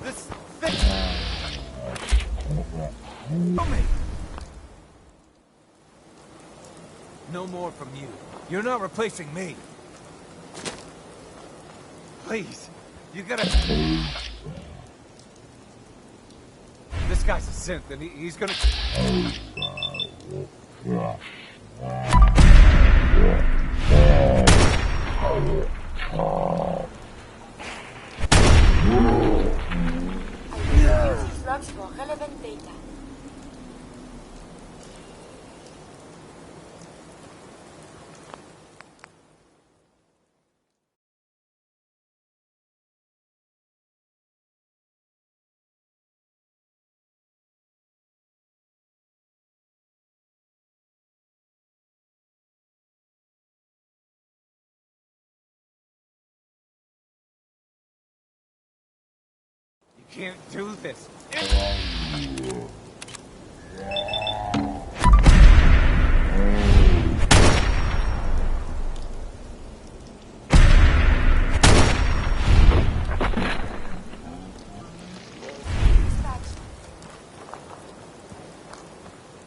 This thing. Help me. No more from you. You're not replacing me. Please, you gotta... This guy's a synth, and he's gonna... Use logs for relevant data. You can't do this.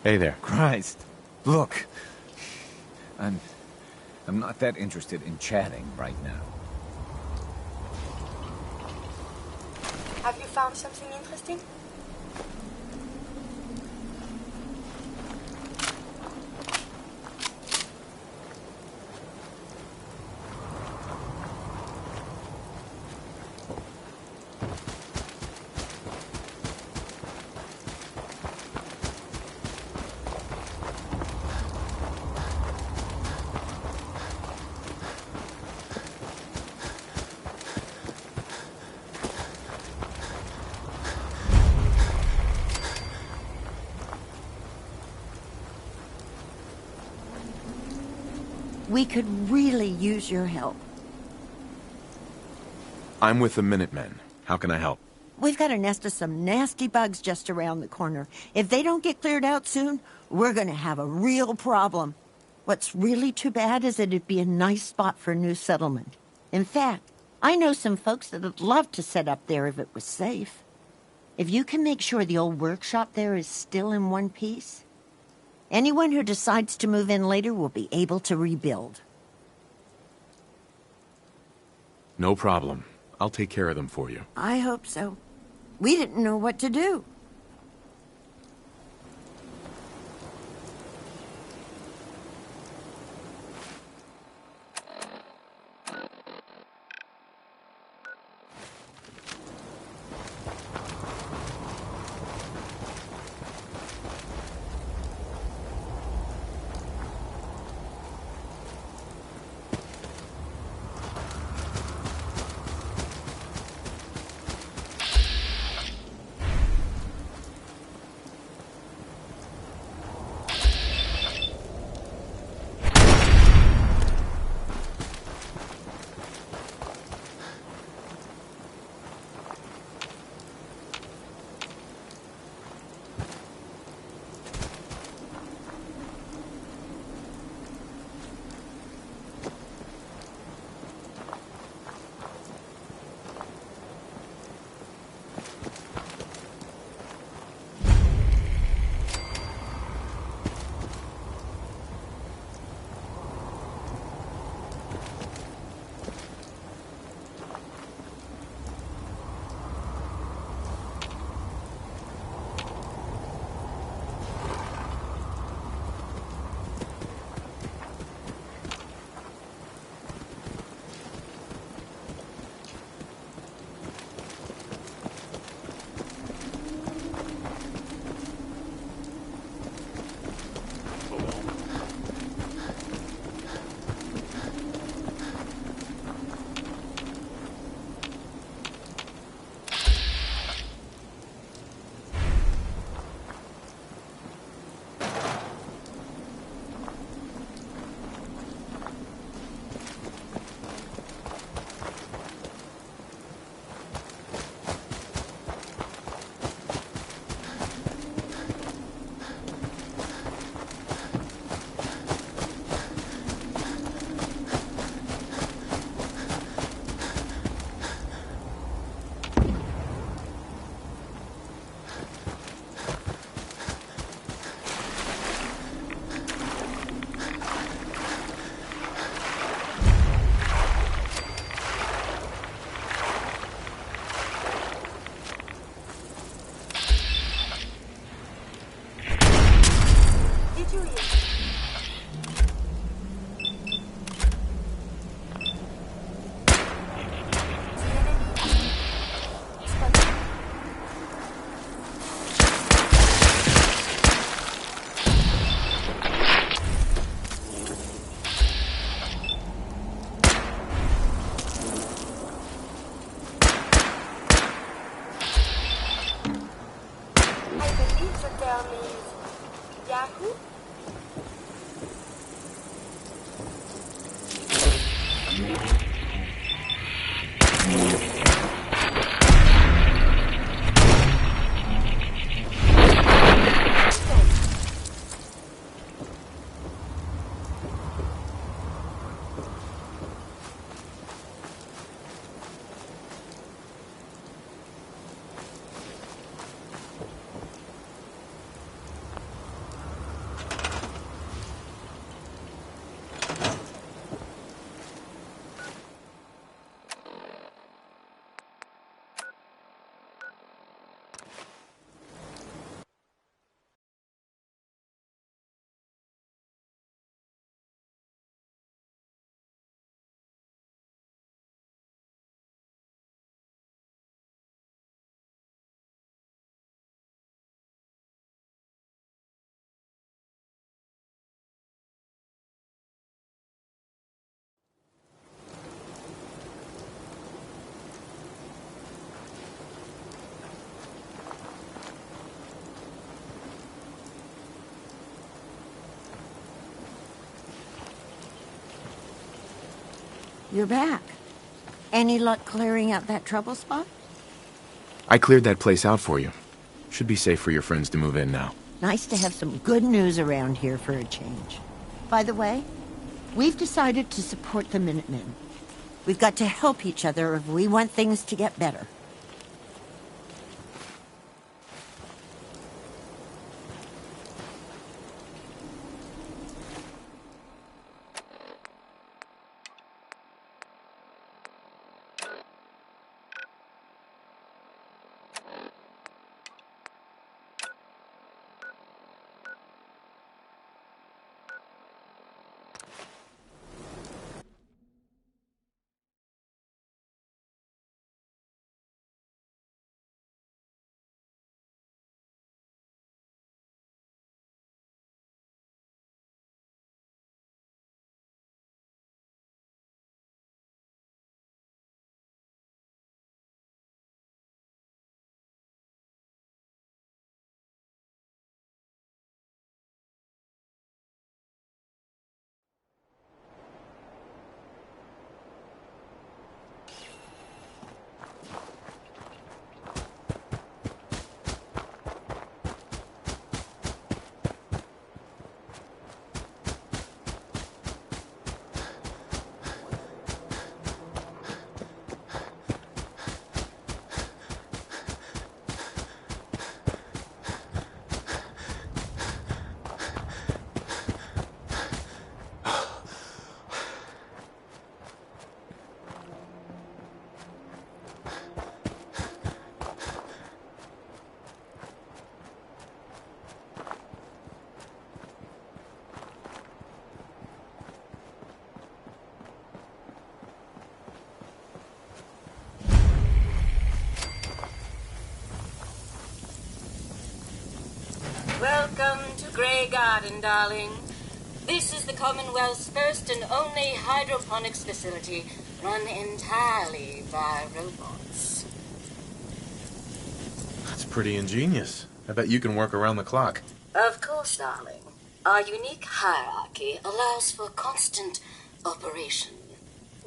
Hey there. Christ. Look. I'm not that interested in chatting right now. Have you found something interesting? We could really use your help. I'm with the Minutemen. How can I help? We've got a nest of some nasty bugs just around the corner. If they don't get cleared out soon, we're going to have a real problem. What's really too bad is that it'd be a nice spot for a new settlement. In fact, I know some folks that would love to set up there if it was safe. If you can make sure the old workshop there is still in one piece, anyone who decides to move in later will be able to rebuild. No problem. I'll take care of them for you. I hope so. We didn't know what to do. the term is Yahoo? You're back. Any luck clearing out that trouble spot? I cleared that place out for you. Should be safe for your friends to move in now. Nice to have some good news around here for a change. By the way, we've decided to support the Minutemen. We've got to help each other if we want things to get better. Welcome to Grey Garden, darling. This is the Commonwealth's first and only hydroponics facility run entirely by robots. That's pretty ingenious. I bet you can work around the clock. Of course, darling. Our unique hierarchy allows for constant operation.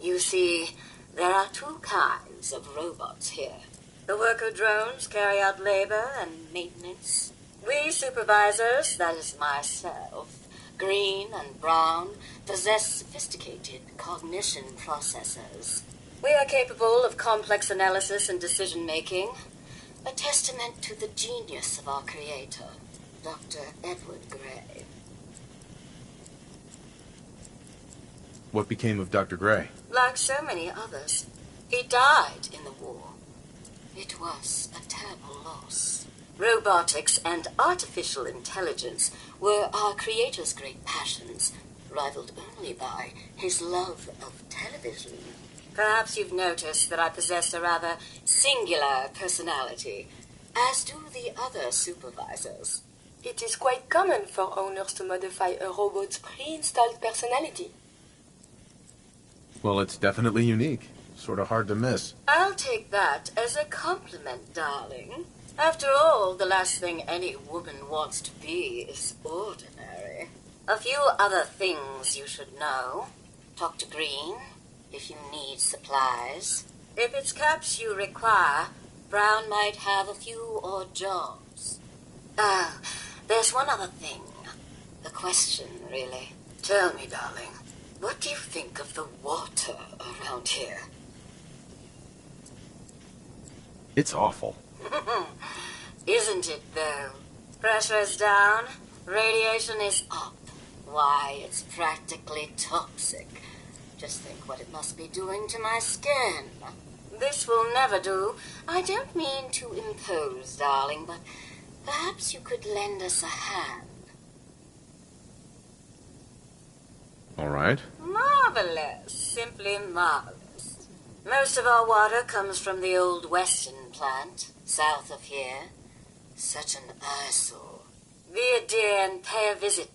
You see, there are two kinds of robots here. The worker drones carry out labor and maintenance. We supervisors, that is myself, Green and Brown, possess sophisticated cognition processors. We are capable of complex analysis and decision-making, a testament to the genius of our creator, Dr. Edward Gray. What became of Dr. Gray? Like so many others, he died in the war. It was a terrible loss. Robotics and artificial intelligence were our creator's great passions, rivaled only by his love of television. Perhaps you've noticed that I possess a rather singular personality, as do the other supervisors. It is quite common for owners to modify a robot's pre-installed personality. Well, it's definitely unique. Sort of hard to miss. I'll take that as a compliment, darling. After all, the last thing any woman wants to be is ordinary. A few other things you should know. Talk to Green if you need supplies. If it's caps you require, Brown might have a few odd jobs. There's one other thing. A question, really. Tell me, darling, what do you think of the water around here? It's awful. Isn't it, though? Pressure's down, radiation is up. Why, it's practically toxic. Just think what it must be doing to my skin. This will never do. I don't mean to impose, darling, but perhaps you could lend us a hand. All right. Marvelous. Simply marvelous. Most of our water comes from the old Western plant, south of here. Such an eyesore. Be a dear and pay a visit,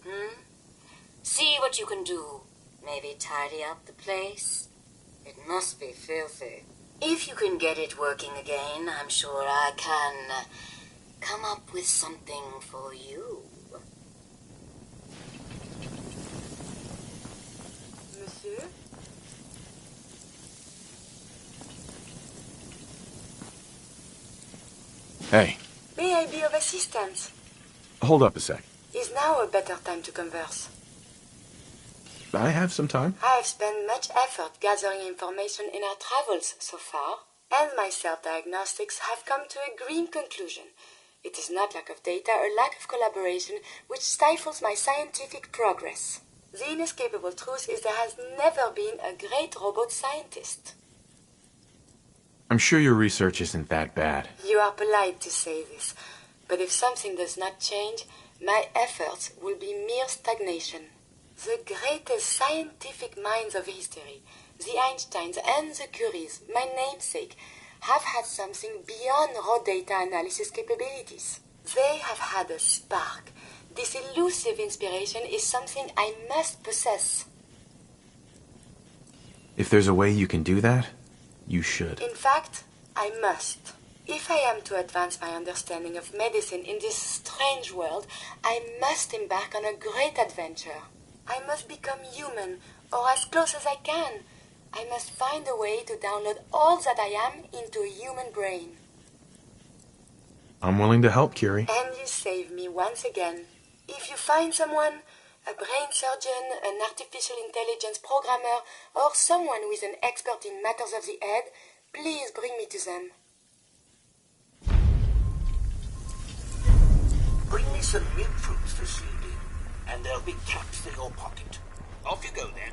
See what you can do. Maybe tidy up the place. It must be filthy. If you can get it working again, I'm sure I can come up with something for you. Monsieur? Hey, May I be of assistance? hold up a sec. Is now a better time to converse? I have some time. I have spent much effort gathering information in our travels so far, and my self-diagnostics have come to a grim conclusion. It is not lack of data or lack of collaboration which stifles my scientific progress. The inescapable truth is there has never been a great robot scientist. I'm sure your research isn't that bad. You are polite to say this, but if something does not change, my efforts will be mere stagnation. The greatest scientific minds of history, the Einsteins and the Curies, my namesake, have had something beyond raw data analysis capabilities. They have had a spark. This elusive inspiration is something I must possess. If there's a way you can do that, you should. In fact, I must. If I am to advance my understanding of medicine in this strange world, I must embark on a great adventure. I must become human, or as close as I can. I must find a way to download all that I am into a human brain. I'm willing to help, Curie. And you save me once again. If you find someone, a brain surgeon, an artificial intelligence programmer, or someone who is an expert in matters of the head, please bring me to them. Bring me some mint fruits this evening, and there'll be caps for your pocket. Off you go, then.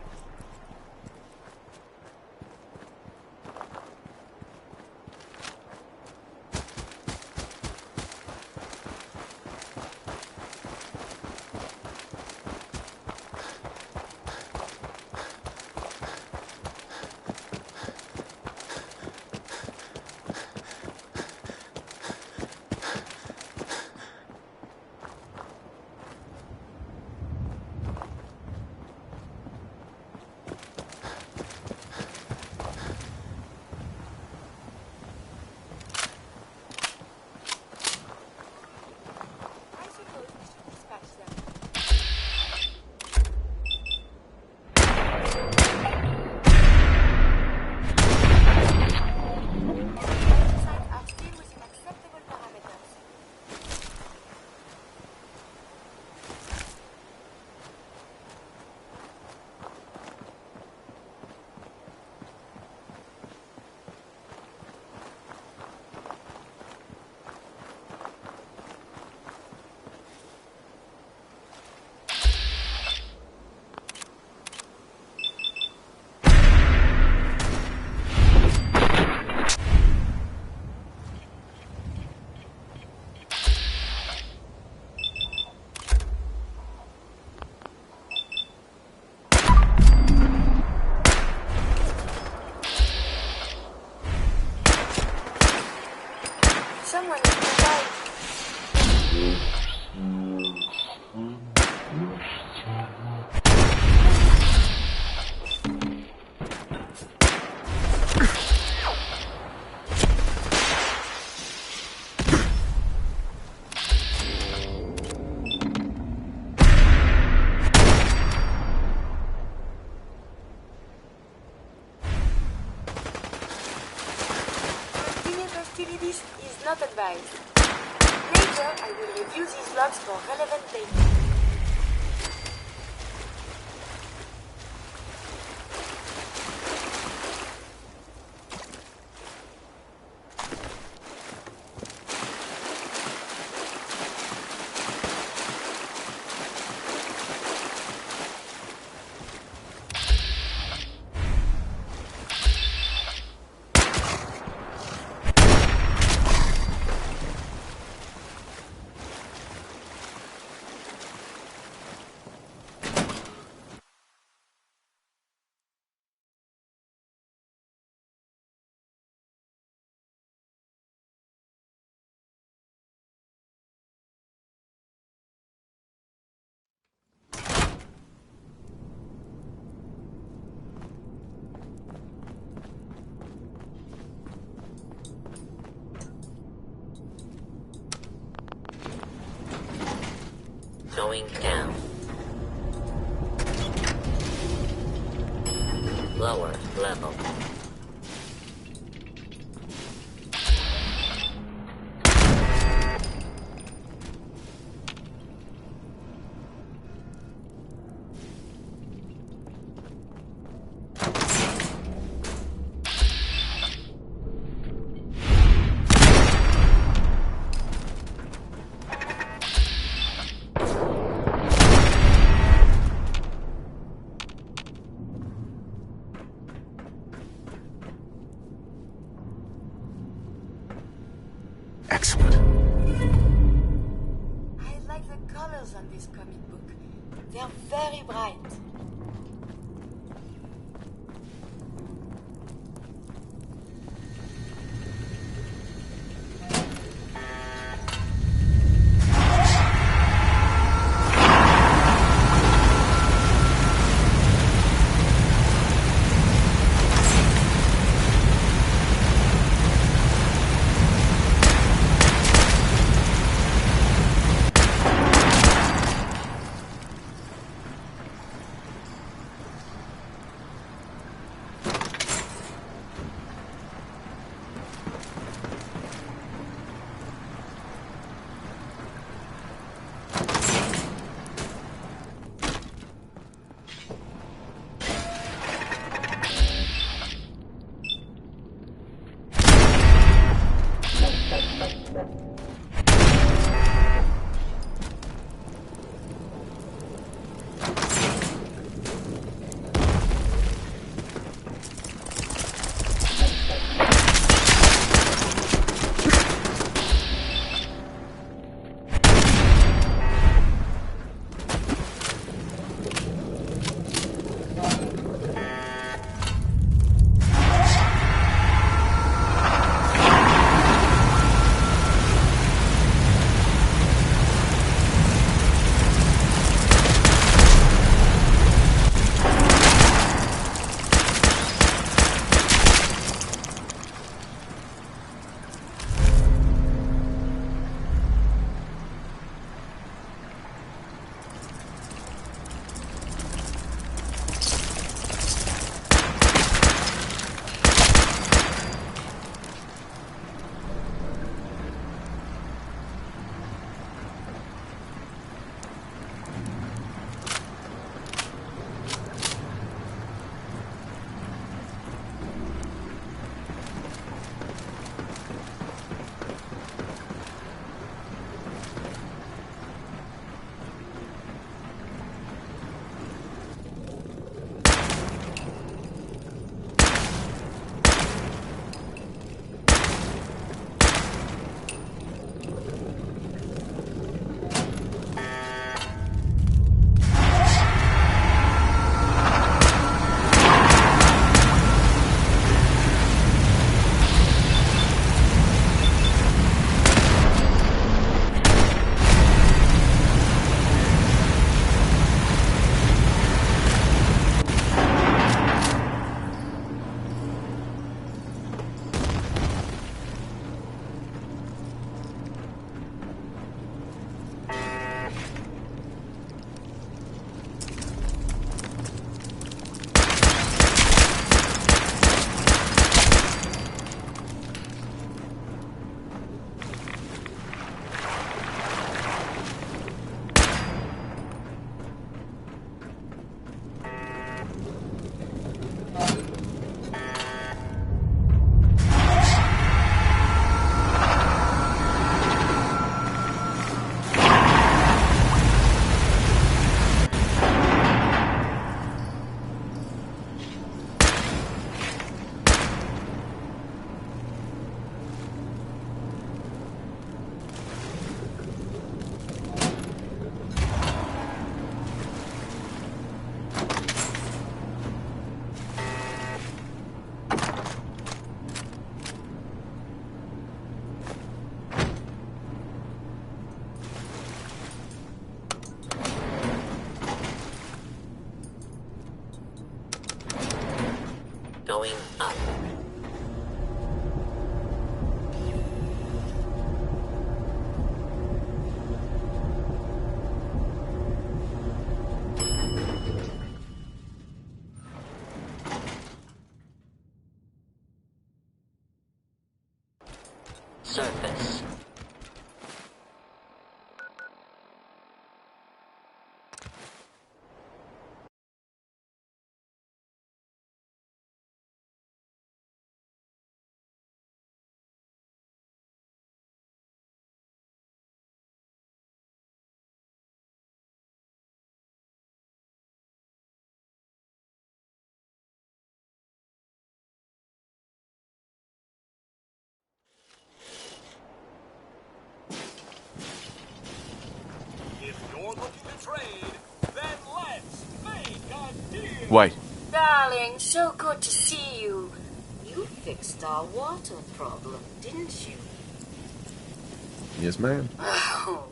Later, I will review these logs for relevant data. Going down. Lower level. Excellent. I like the colors on this comic book. They're very bright. trade, then let's make a deal. White, Darling, so good to see you. You fixed our water problem, didn't you? yes, ma'am. Oh,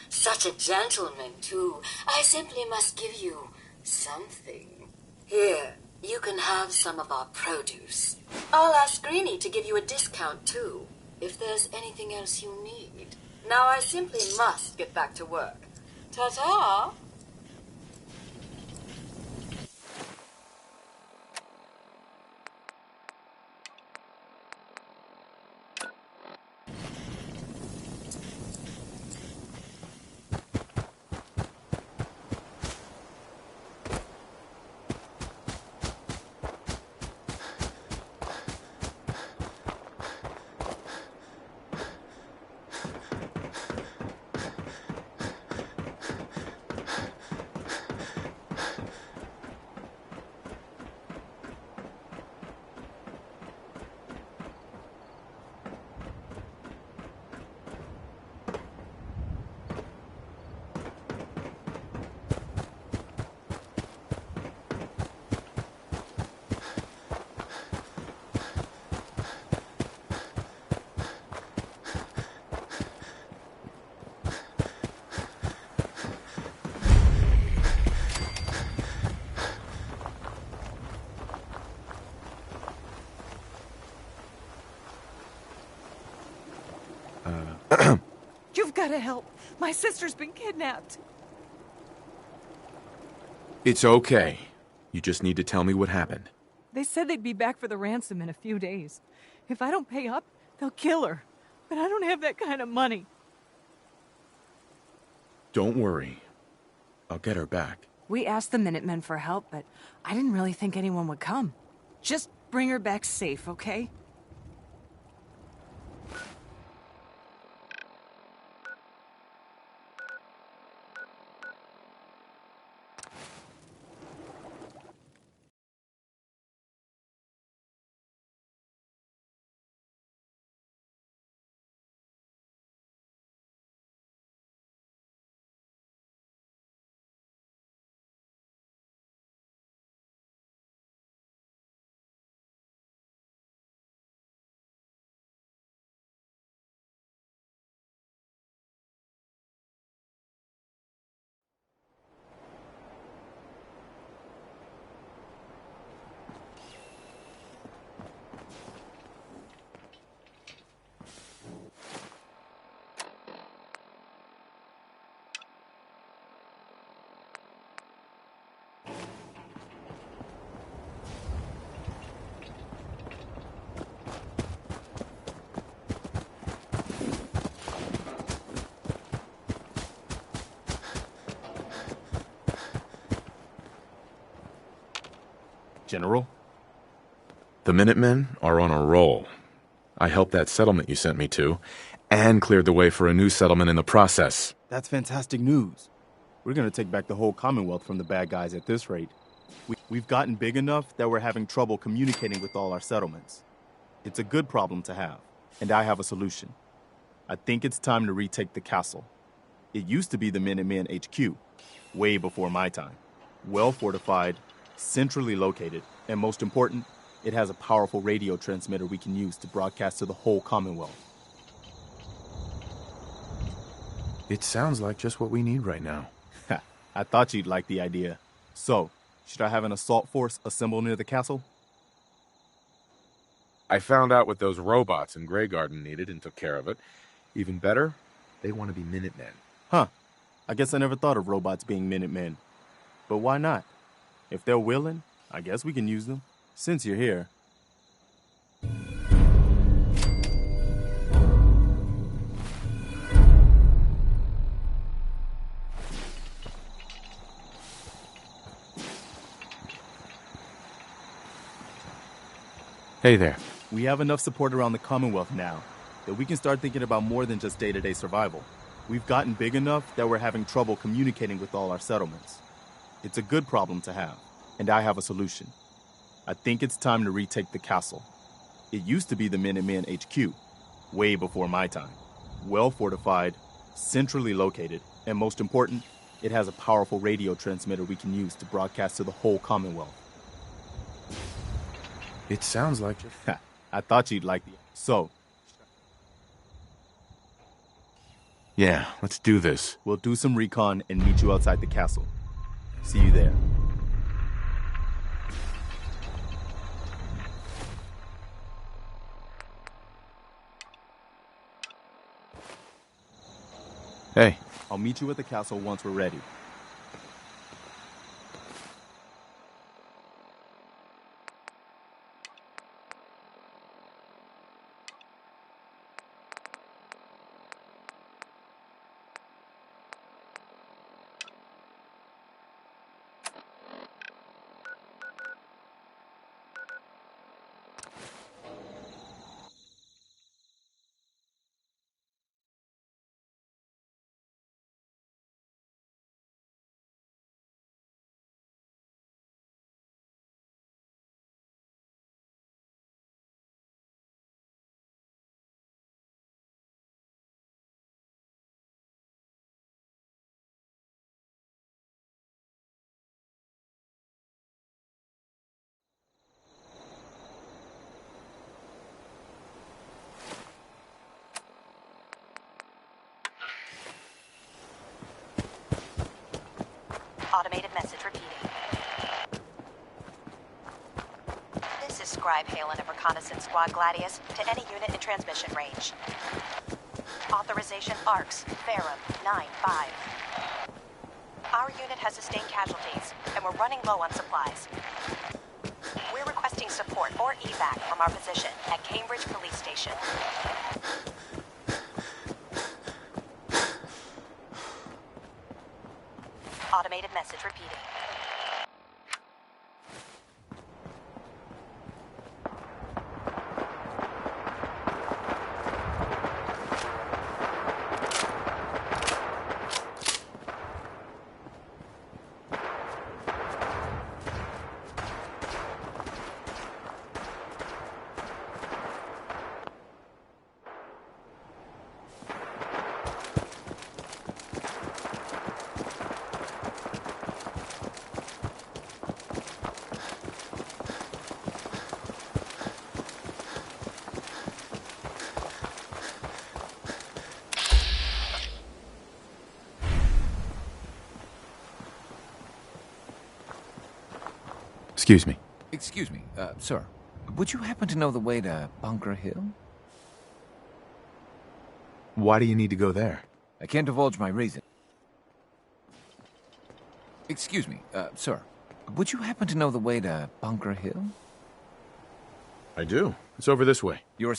such a gentleman, too. I simply must give you something. Here, you can have some of our produce. I'll ask Greenie to give you a discount, too, if there's anything else you need. Now I simply must get back to work. Ta-ta! You've got to help. My sister's been kidnapped. It's okay. You just need to tell me what happened. They said they'd be back for the ransom in a few days. If I don't pay up, they'll kill her. But I don't have that kind of money. Don't worry. I'll get her back. We asked the Minutemen for help, but I didn't really think anyone would come. Just bring her back safe, okay? General? The Minutemen are on a roll. I helped that settlement you sent me to, and cleared the way for a new settlement in the process. That's fantastic news. We're gonna take back the whole Commonwealth from the bad guys at this rate. We've gotten big enough that we're having trouble communicating with all our settlements. It's a good problem to have, and I have a solution. I think it's time to retake the castle. It used to be the Minutemen HQ, way before my time. Well fortified, centrally located, and most important, it has a powerful radio transmitter we can use to broadcast to the whole Commonwealth. It sounds like just what we need right now. I thought you'd like the idea. So, should I have an assault force assemble near the castle? I found out what those robots in Grey Garden needed and took care of it. Even better, they want to be Minutemen. Huh. I guess I never thought of robots being Minutemen. But why not? If they're willing, I guess we can use them. Since you're here. Hey there. We have enough support around the Commonwealth now that we can start thinking about more than just day-to-day survival. We've gotten big enough that we're having trouble communicating with all our settlements. It's a good problem to have, and I have a solution. I think it's time to retake the castle. It used to be the Minutemen HQ, way before my time. Well fortified, centrally located, and most important, It has a powerful radio transmitter we can use to broadcast to the whole Commonwealth. It sounds like... I thought you'd like the... So, Yeah, let's do this. we'll do some recon and meet you outside the castle. See you there. Hey, I'll meet you at the castle once we're ready. Automated message repeating. This is Scribe Halen of Reconnaissance Squad Gladius to any unit in transmission range. Authorization ARCS, Ferrum 9-5. Our unit has sustained casualties, and we're running low on supplies. We're requesting support or evac from our position at Cambridge Police Station. Automated message repeating. Excuse me. Excuse me, sir. Would you happen to know the way to Bunker Hill? Why do you need to go there? I can't divulge my reason. Excuse me, sir. Would you happen to know the way to Bunker Hill? I do. It's over this way. Your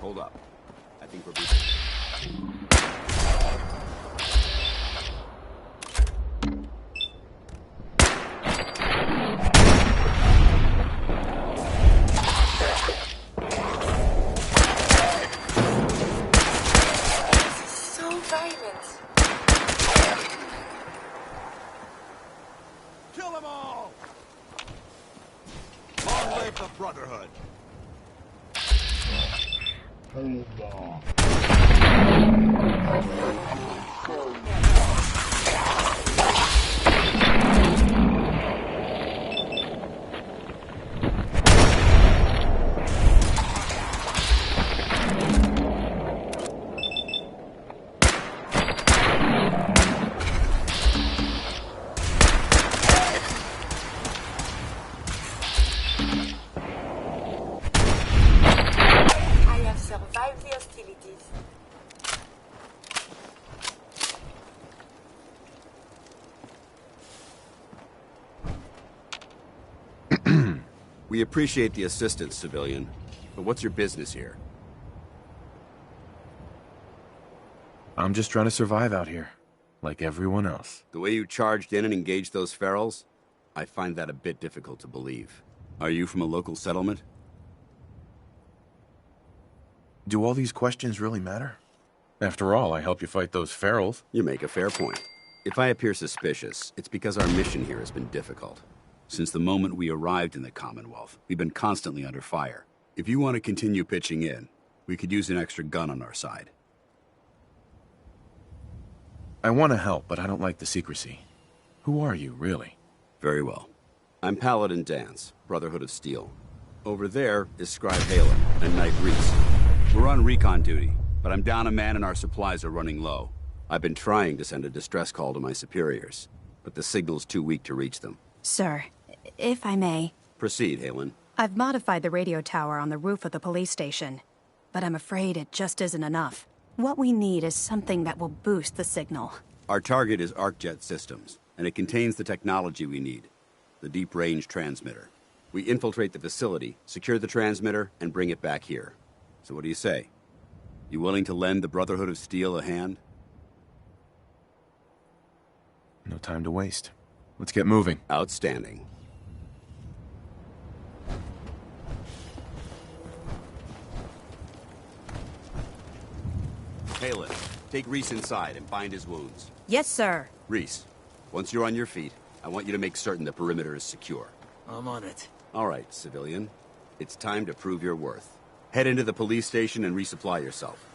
Hold up. I think we're... So violent. Kill them all! Long live the Brotherhood! We appreciate the assistance, civilian. But what's your business here? I'm just trying to survive out here, like everyone else. The way you charged in and engaged those ferals, I find that a bit difficult to believe. Are you from a local settlement? Do all these questions really matter? After all, I helped you fight those ferals. You make a fair point. If I appear suspicious, it's because our mission here has been difficult. Since the moment we arrived in the Commonwealth, we've been constantly under fire. If you want to continue pitching in, we could use an extra gun on our side. I want to help, but I don't like the secrecy. Who are you, really? Very well. I'm Paladin Dance, Brotherhood of Steel. Over there is Scribe Halen and Knight Reese. We're on recon duty, but I'm down a man and our supplies are running low. I've been trying to send a distress call to my superiors, but the signal's too weak to reach them. Sir, if I may... Proceed, Halen. I've modified the radio tower on the roof of the police station, but I'm afraid it just isn't enough. What we need is something that will boost the signal. Our target is ArcJet Systems, and it contains the technology we need. The deep-range transmitter. We infiltrate the facility, secure the transmitter, and bring it back here. So what do you say? You willing to lend the Brotherhood of Steel a hand? No time to waste. Let's get moving. Outstanding. Halen, take Reese inside and bind his wounds. Yes, sir. Reese, once you're on your feet, I want you to make certain the perimeter is secure. I'm on it. All right, civilian. It's time to prove your worth. Head into the police station and resupply yourself.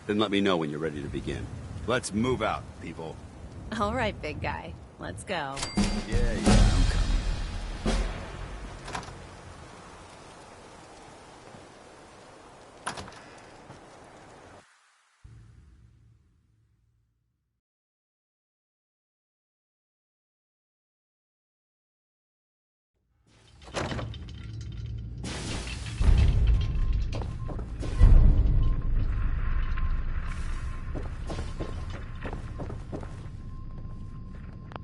Then let me know when you're ready to begin. Let's move out, people. All right, big guy. Let's go. Yeah, I'm coming.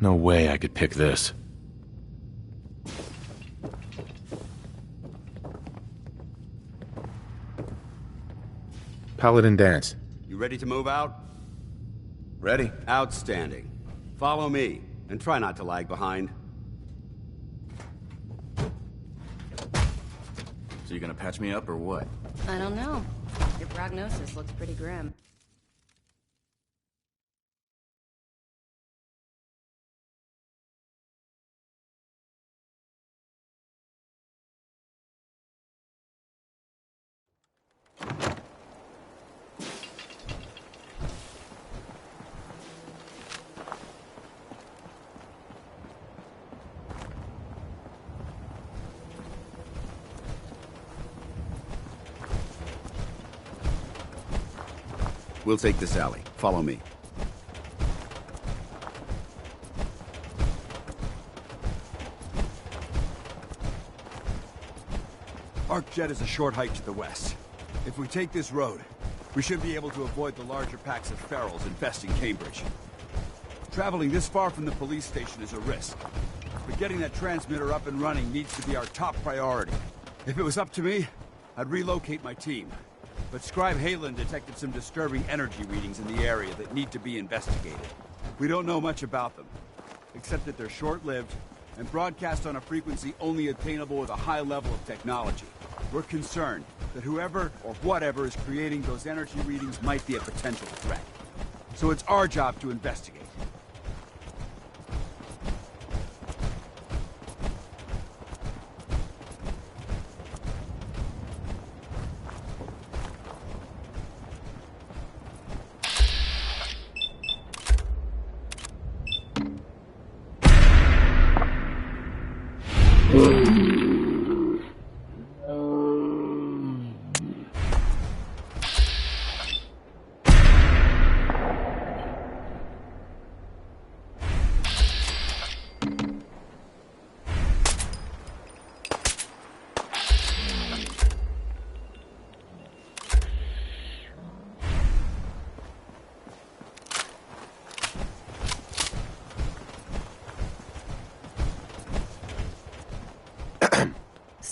No way I could pick this. Paladin Dance. You ready to move out? Ready. Outstanding. Follow me, and try not to lag behind. So you gonna patch me up or what? I don't know. Your prognosis looks pretty grim. We'll take this alley. Follow me. ArcJet is a short hike to the west. If we take this road, we should be able to avoid the larger packs of ferals infesting Cambridge. Traveling this far from the police station is a risk, but getting that transmitter up and running needs to be our top priority. If it was up to me, I'd relocate my team. But Scribe Halen detected some disturbing energy readings in the area that need to be investigated. We don't know much about them, except that they're short-lived and broadcast on a frequency only attainable with a high level of technology. We're concerned that whoever or whatever is creating those energy readings might be a potential threat. So it's our job to investigate.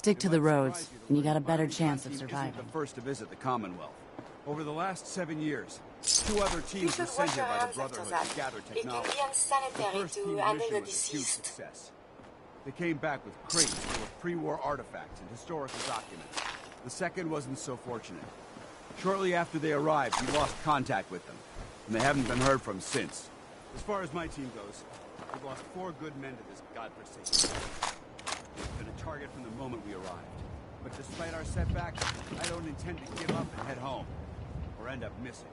Stick to the roads, and you got a better chance of Isn't surviving. the first to visit the Commonwealth. Over the last 7 years, 2 other You teams were should sent wash here your by the hands after Brotherhood that. to gather It can technology. be unsanitary The first to team's handle the mission was a huge deceased. success. They came back with crates full of pre-war artifacts and historical documents. The second wasn't so fortunate. Shortly after they arrived, we lost contact with them, and they haven't been heard from since. As far as my team goes, we've lost 4 good men to this godforsaken war. We've been a target from the moment we arrived. But despite our setbacks, I don't intend to give up and head home, or end up missing.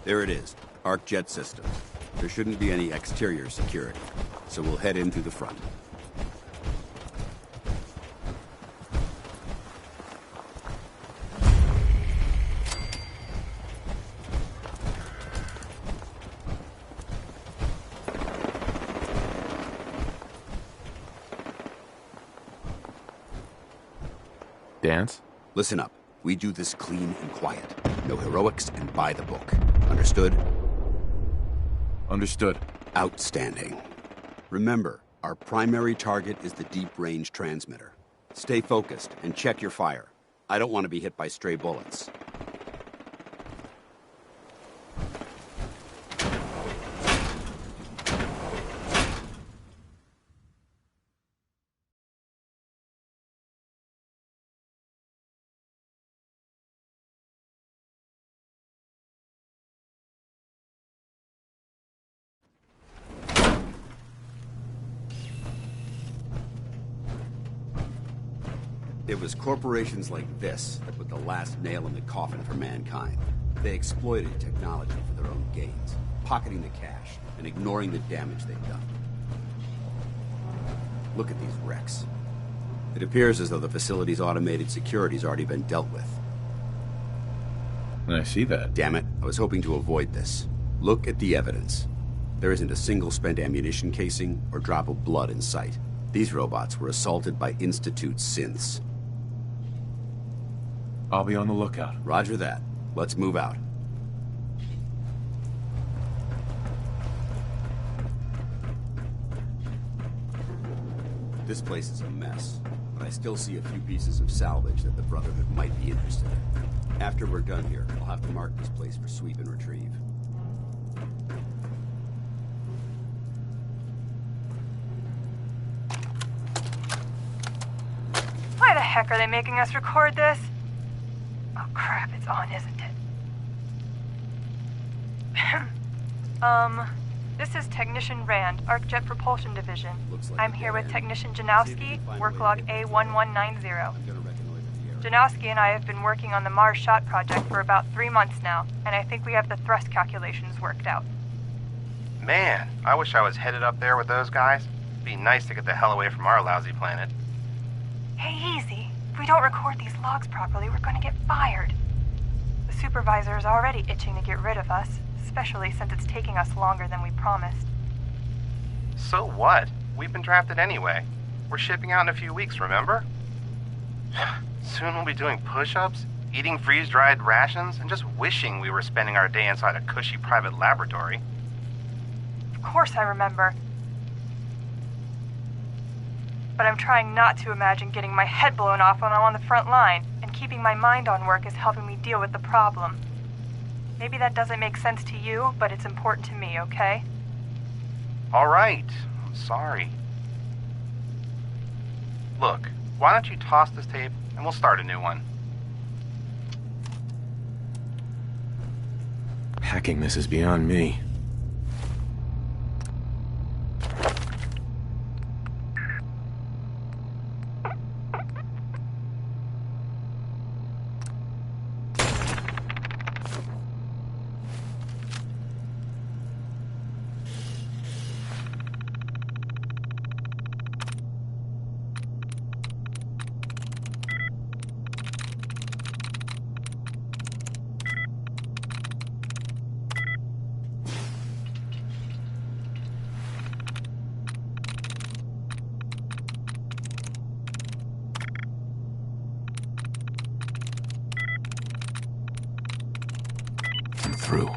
There it is, Arc Jet Systems. There shouldn't be any exterior security, so we'll head in through the front. Dance? Listen up. We do this clean and quiet. No heroics and by the book. Understood? Understood. Outstanding. Remember, our primary target is the deep-range transmitter. Stay focused and check your fire. I don't want to be hit by stray bullets. It was corporations like this that put the last nail in the coffin for mankind. They exploited technology for their own gains, pocketing the cash and ignoring the damage they've done. Look at these wrecks. It appears as though the facility's automated security's already been dealt with. I see that. Damn it, I was hoping to avoid this. Look at the evidence. There isn't a single spent ammunition casing or drop of blood in sight. These robots were assaulted by Institute synths. I'll be on the lookout. Roger that. Let's move out. This place is a mess, but I still see a few pieces of salvage that the Brotherhood might be interested in. After we're done here, I'll have to mark this place for sweep and retrieve. Why the heck are they making us record this? Oh crap, it's on, isn't it? This is Technician Rand, ArcJet Propulsion Division. I'm here with Technician Janowski, work log A1190. Janowski and I have been working on the Mars Shot project for about 3 months now, and I think we have the thrust calculations worked out. Man, I wish I was headed up there with those guys. Be nice to get the hell away from our lousy planet. Hey, easy. If we don't record these logs properly, we're gonna get fired. The supervisor is already itching to get rid of us, especially since it's taking us longer than we promised. So what? We've been drafted anyway. We're shipping out in a few weeks, remember? Soon we'll be doing push-ups, eating freeze-dried rations, and just wishing we were spending our day inside a cushy private laboratory. Of course I remember. But I'm trying not to imagine getting my head blown off when I'm on the front line, and keeping my mind on work is helping me deal with the problem. Maybe that doesn't make sense to you, but it's important to me, okay? All right. I'm sorry. Look, why don't you toss this tape and we'll start a new one? Hacking this is beyond me. Through.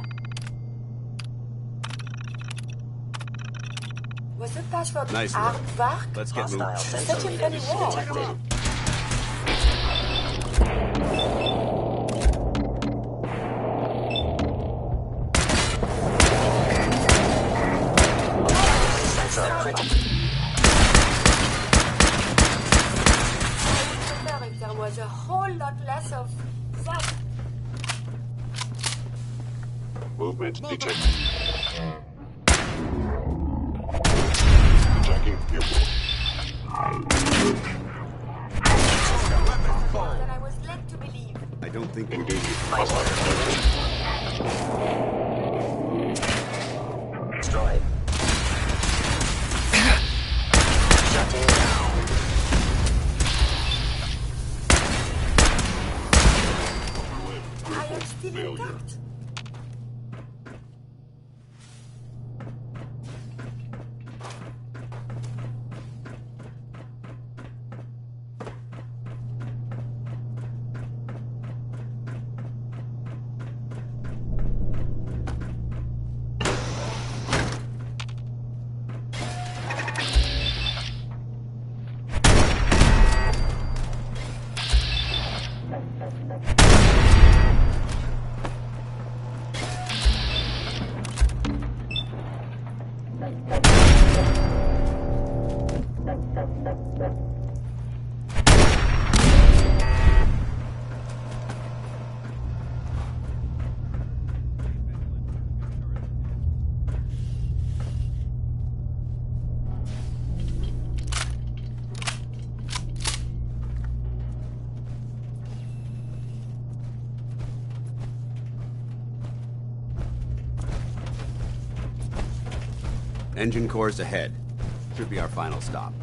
Was the password Nice work. aardvark? Let's get moving. Such a funny word. If there was a whole lot less of that. Movement detected. Attacking vehicle. Than I was led to believe. I don't think engaging hostile. Destroyed. Shutting down. I am still intact. Engine cores ahead. Should be our final stop.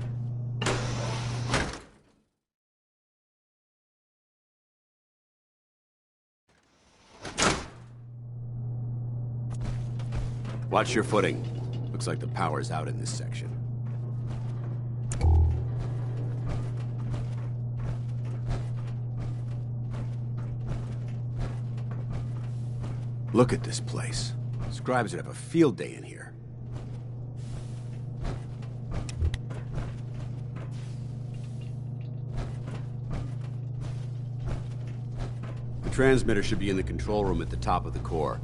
Watch your footing. Looks like the power's out in this section. Look at this place. Scribes would have a field day in here. The transmitter should be in the control room at the top of the core,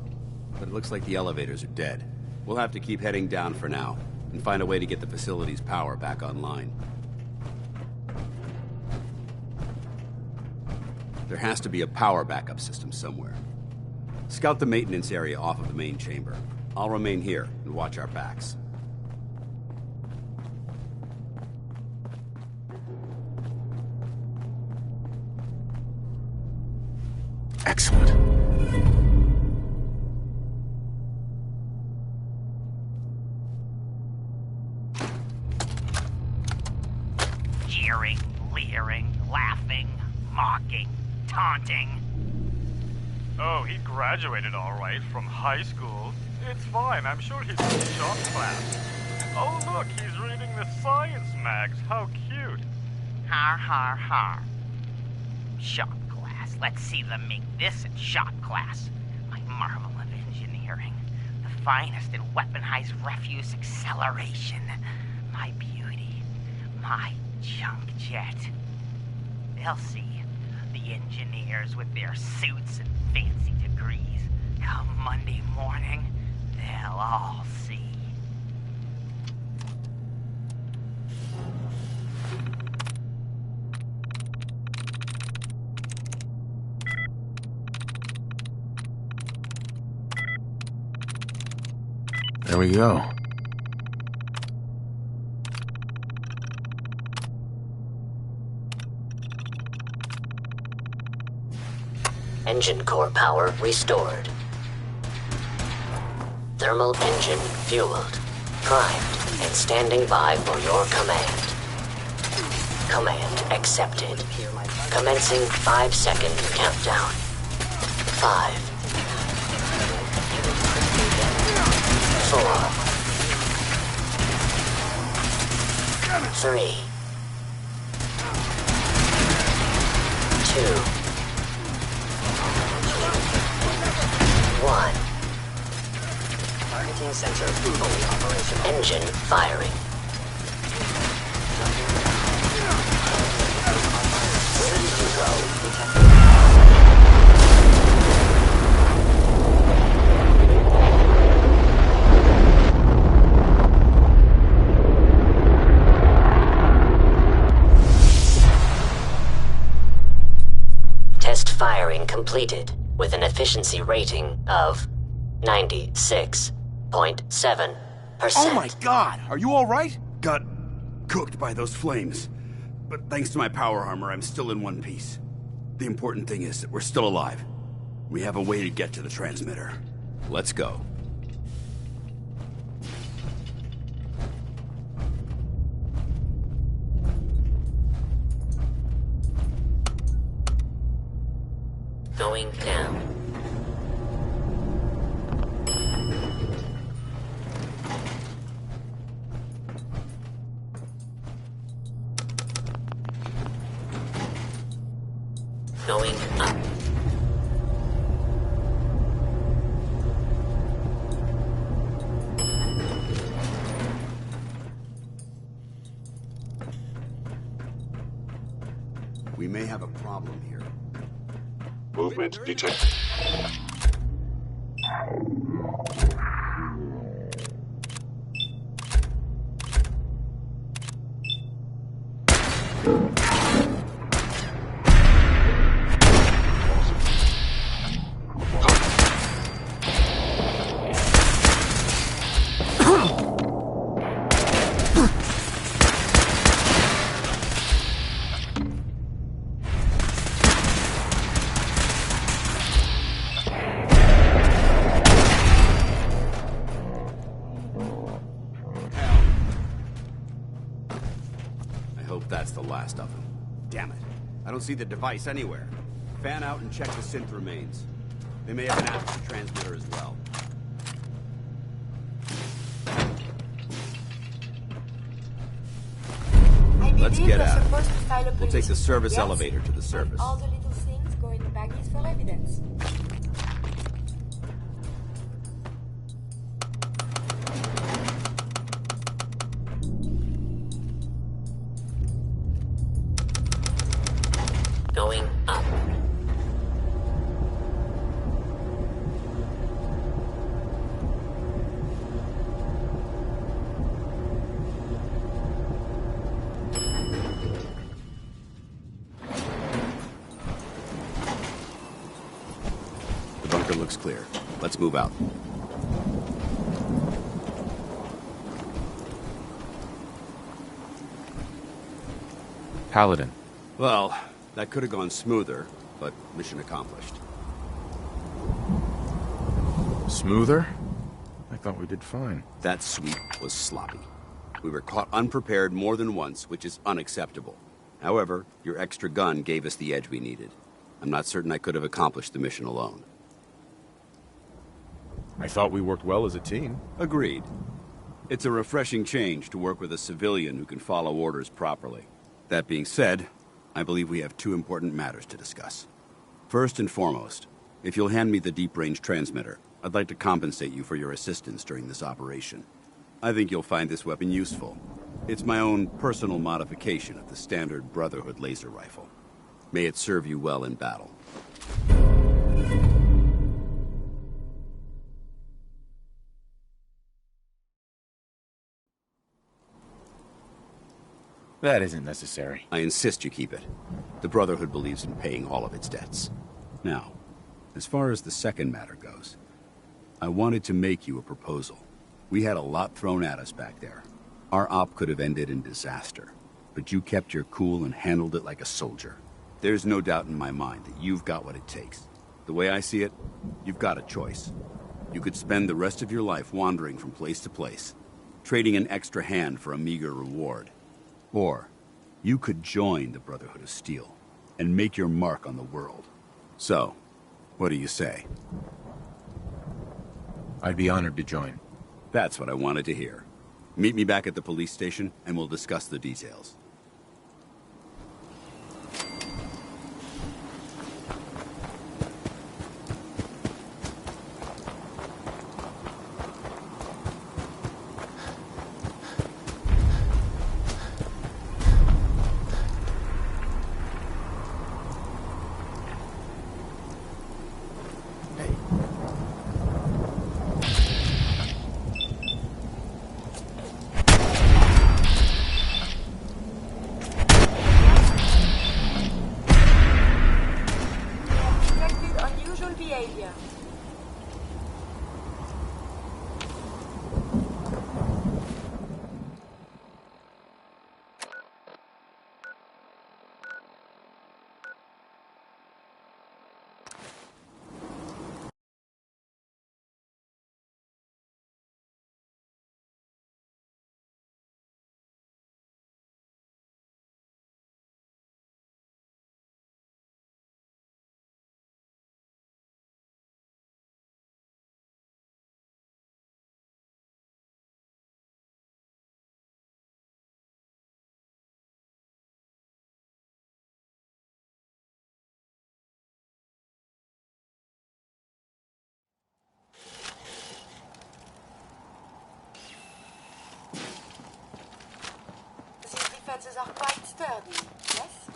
but it looks like the elevators are dead. We'll have to keep heading down for now, and find a way to get the facility's power back online. There has to be a power backup system somewhere. Scout the maintenance area off of the main chamber. I'll remain here and watch our backs. Excellent. sneering, leering, laughing, mocking, taunting. Oh, he graduated all right from high school. It's fine, I'm sure he's in shop class. Oh look, he's reading the science mags. How cute. Har har har. Shop class. Let's see them make this in shop class. My marvel of engineering. The finest in weaponized refuse acceleration. My beauty. My junk jet. They'll see. The engineers with their suits and fancy degrees. Come Monday morning, they'll all see. There we go. Engine core power restored. Thermal engine fueled, primed, and standing by for your command. Command accepted. Commencing 5-second countdown. 5, 4, 3, 2, 1. Targeting sensor fully operational. Engine firing. Ready to go. Test firing completed with an efficiency rating of 96.7%. Oh my god! Are you alright? Got cooked by those flames. But thanks to my power armor, I'm still in one piece. The important thing is that we're still alive. We have a way to get to the transmitter. Let's go. Going down. Going up. We may have a problem here. Movement detected. That's the last of them. Damn it. I don't see the device anywhere. Fan out and check the synth remains. They may have an active transmitter as well. Let's get out. We'll take the service elevator to the surface. All the little things go in baggies for evidence. Going up. The bunker looks clear. Let's move out. Paladin. Well, that could have gone smoother, but mission accomplished. Smoother? I thought we did fine. That sweep was sloppy. We were caught unprepared more than once, which is unacceptable. However, your extra gun gave us the edge we needed. I'm not certain I could have accomplished the mission alone. I thought we worked well as a team. Agreed. It's a refreshing change to work with a civilian who can follow orders properly. That being said, I believe we have two important matters to discuss. First and foremost, if you'll hand me the deep-range transmitter, I'd like to compensate you for your assistance during this operation. I think you'll find this weapon useful. It's my own personal modification of the standard Brotherhood laser rifle. May it serve you well in battle. That isn't necessary. I insist you keep it. The Brotherhood believes in paying all of its debts. Now, as far as the second matter goes, I wanted to make you a proposal. We had a lot thrown at us back there. Our op could have ended in disaster, but you kept your cool and handled it like a soldier. There's no doubt in my mind that you've got what it takes. The way I see it, you've got a choice. You could spend the rest of your life wandering from place to place, trading an extra hand for a meager reward. Or, you could join the Brotherhood of Steel and make your mark on the world. So, what do you say? I'd be honored to join. That's what I wanted to hear. Meet me back at the police station, and we'll discuss the details. Defenses are quite sturdy, yes?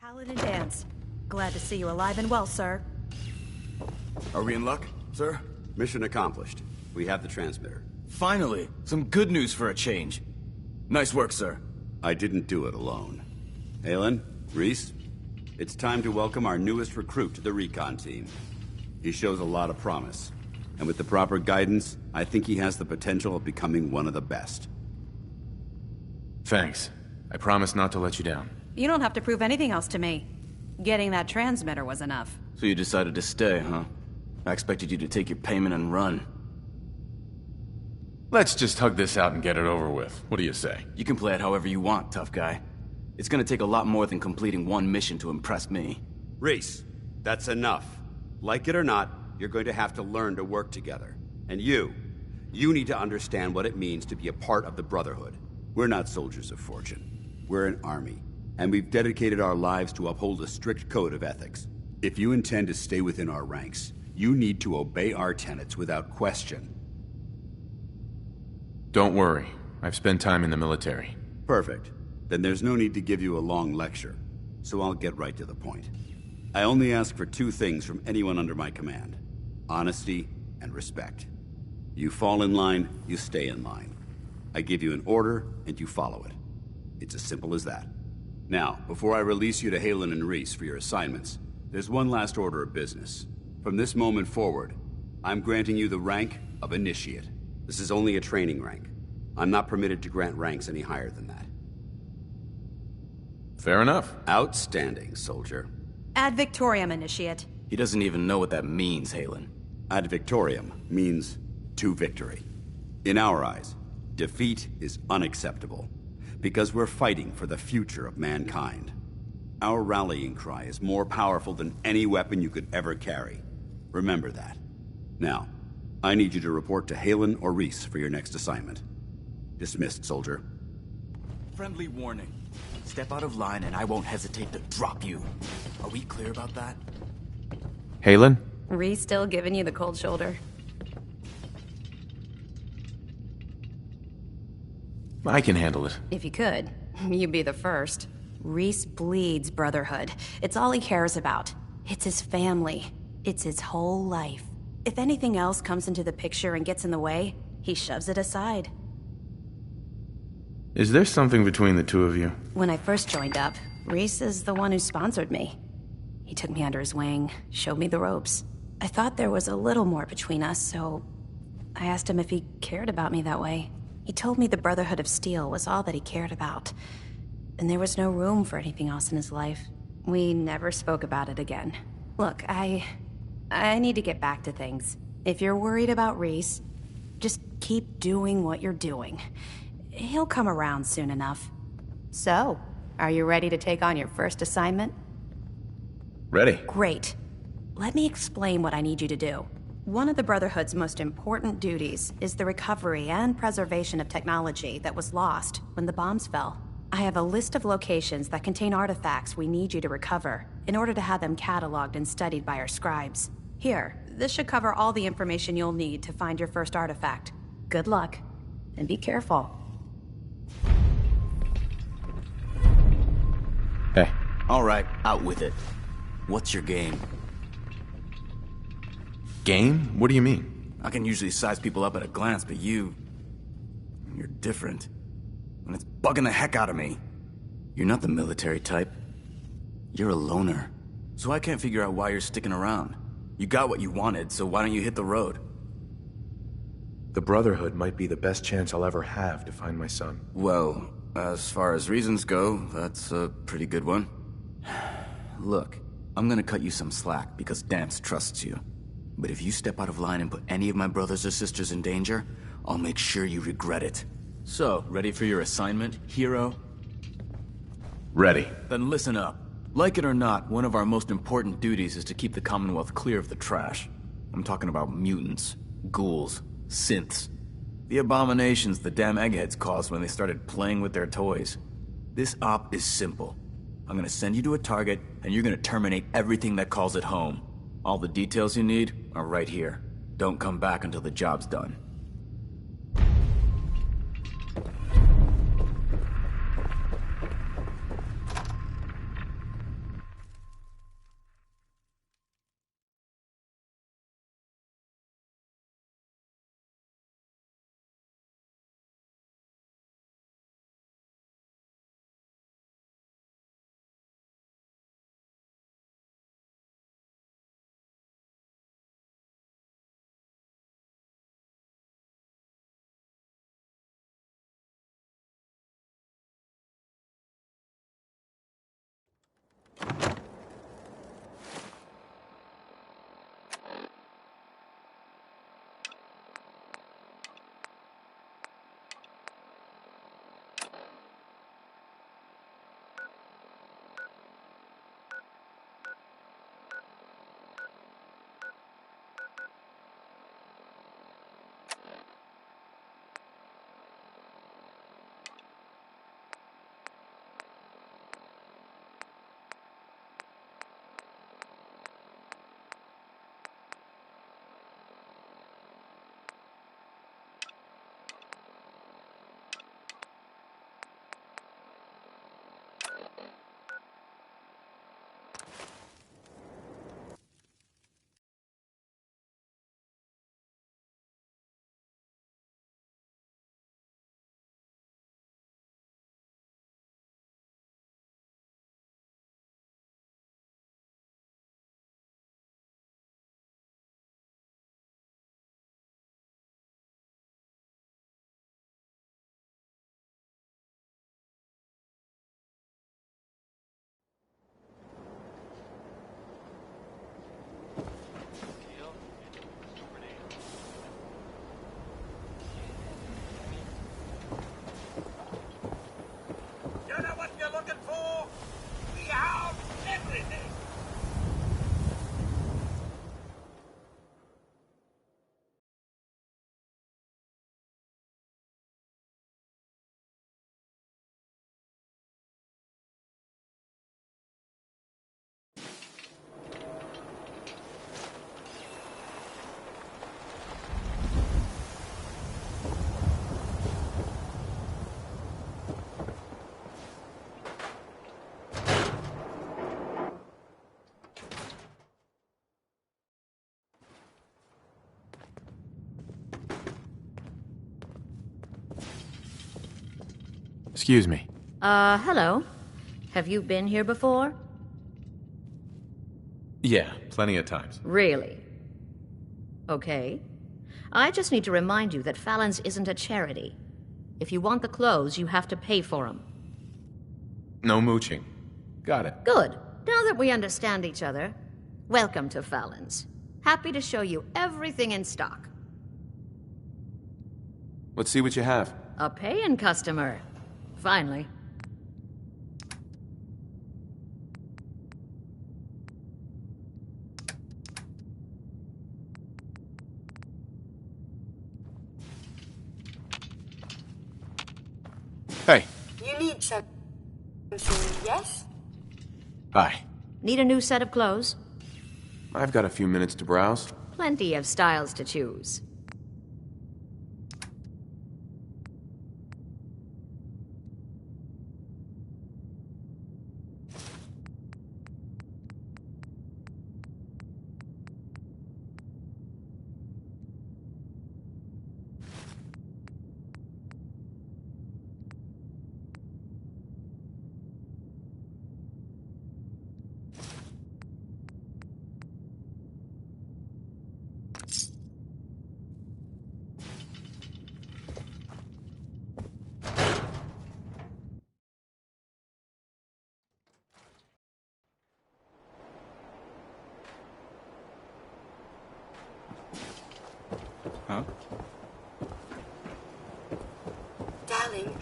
Paladin Dance. Glad to see you alive and well, sir. Are we in luck, sir? Mission accomplished. We have the transmitter. Finally, some good news for a change. Nice work, sir. I didn't do it alone. Aylin, Reese, it's time to welcome our newest recruit to the recon team. He shows a lot of promise. And with the proper guidance, I think he has the potential of becoming one of the best. Thanks. I promise not to let you down. You don't have to prove anything else to me. Getting that transmitter was enough. So you decided to stay, huh? I expected you to take your payment and run. Let's just hug this out and get it over with. What do you say? You can play it however you want, tough guy. It's gonna take a lot more than completing one mission to impress me. Reese, that's enough. Like it or not, you're going to have to learn to work together. And you need to understand what it means to be a part of the Brotherhood. We're not soldiers of fortune. We're an army. And we've dedicated our lives to uphold a strict code of ethics. If you intend to stay within our ranks, you need to obey our tenets without question. Don't worry. I've spent time in the military. Perfect. Then there's no need to give you a long lecture. So I'll get right to the point. I only ask for two things from anyone under my command: honesty and respect. You fall in line, you stay in line. I give you an order, and you follow it. It's as simple as that. Now, before I release you to Halen and Reese for your assignments, there's one last order of business. From this moment forward, I'm granting you the rank of Initiate. This is only a training rank. I'm not permitted to grant ranks any higher than that. Fair enough. Outstanding, soldier. Ad Victoriam, Initiate. He doesn't even know what that means, Halen. Ad victoriam means to victory. In our eyes, defeat is unacceptable, because we're fighting for the future of mankind. Our rallying cry is more powerful than any weapon you could ever carry. Remember that. Now, I need you to report to Halen or Reese for your next assignment. Dismissed, soldier. Friendly warning. Step out of line and I won't hesitate to drop you. Are we clear about that? Halen? Reese still giving you the cold shoulder? I can handle it. If you could, you'd be the first. Reese bleeds brotherhood. It's all he cares about. It's his family. It's his whole life. If anything else comes into the picture and gets in the way, he shoves it aside. Is there something between the two of you? When I first joined up, Reese is the one who sponsored me. He took me under his wing, showed me the ropes. I thought there was a little more between us, so I asked him if he cared about me that way. He told me the Brotherhood of Steel was all that he cared about, and there was no room for anything else in his life. We never spoke about it again. Look, I need to get back to things. If you're worried about Reese, just keep doing what you're doing. He'll come around soon enough. So, are you ready to take on your first assignment? Ready. Great. Let me explain what I need you to do. One of the Brotherhood's most important duties is the recovery and preservation of technology that was lost when the bombs fell. I have a list of locations that contain artifacts we need you to recover in order to have them cataloged and studied by our scribes. Here, this should cover all the information you'll need to find your first artifact. Good luck, and be careful. Hey. All right, out with it. What's your game? Game? What do you mean? I can usually size people up at a glance, but you're different. And it's bugging the heck out of me. You're not the military type. You're a loner. So I can't figure out why you're sticking around. You got what you wanted, so why don't you hit the road? The Brotherhood might be the best chance I'll ever have to find my son. Well, as far as reasons go, that's a pretty good one. Look, I'm gonna cut you some slack because Dance trusts you. But if you step out of line and put any of my brothers or sisters in danger, I'll make sure you regret it. So, ready for your assignment, hero? Ready. Then listen up. Like it or not, one of our most important duties is to keep the Commonwealth clear of the trash. I'm talking about mutants, ghouls, synths. The abominations the damn eggheads caused when they started playing with their toys. This op is simple. I'm gonna send you to a target, and you're gonna terminate everything that calls it home. All the details you need are right here. Don't come back until the job's done. Excuse me. Hello. Have you been here before? Yeah, plenty of times. Really? Okay. I just need to remind you that Fallon's isn't a charity. If you want the clothes, you have to pay for them. No mooching. Got it. Good. Now that we understand each other, welcome to Fallon's. Happy to show you everything in stock. Let's see what you have. A paying customer. Finally. Hey. You need something, yes? Hi. Need a new set of clothes? I've got a few minutes to browse. Plenty of styles to choose. Huh? Darling,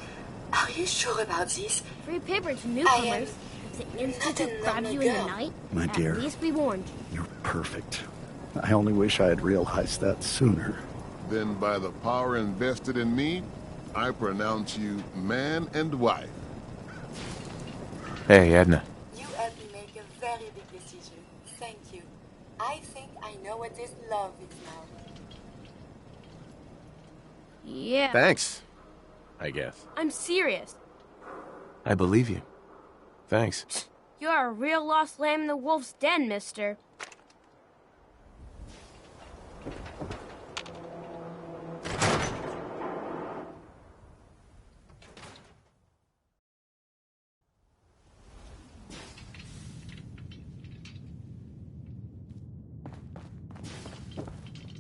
are you sure about this? Free paper to newcomers. If the Institute grabs you in the night, My dear. at least be warned. You're perfect. I only wish I had realized that sooner. Then by the power invested in me, I pronounce you man and wife. Hey, Edna. You helped me make a very big decision. Thank you. I think I know what this love is now. Yeah. Thanks, I guess. I'm serious. I believe you. Thanks. You're a real lost lamb in the wolf's den, mister.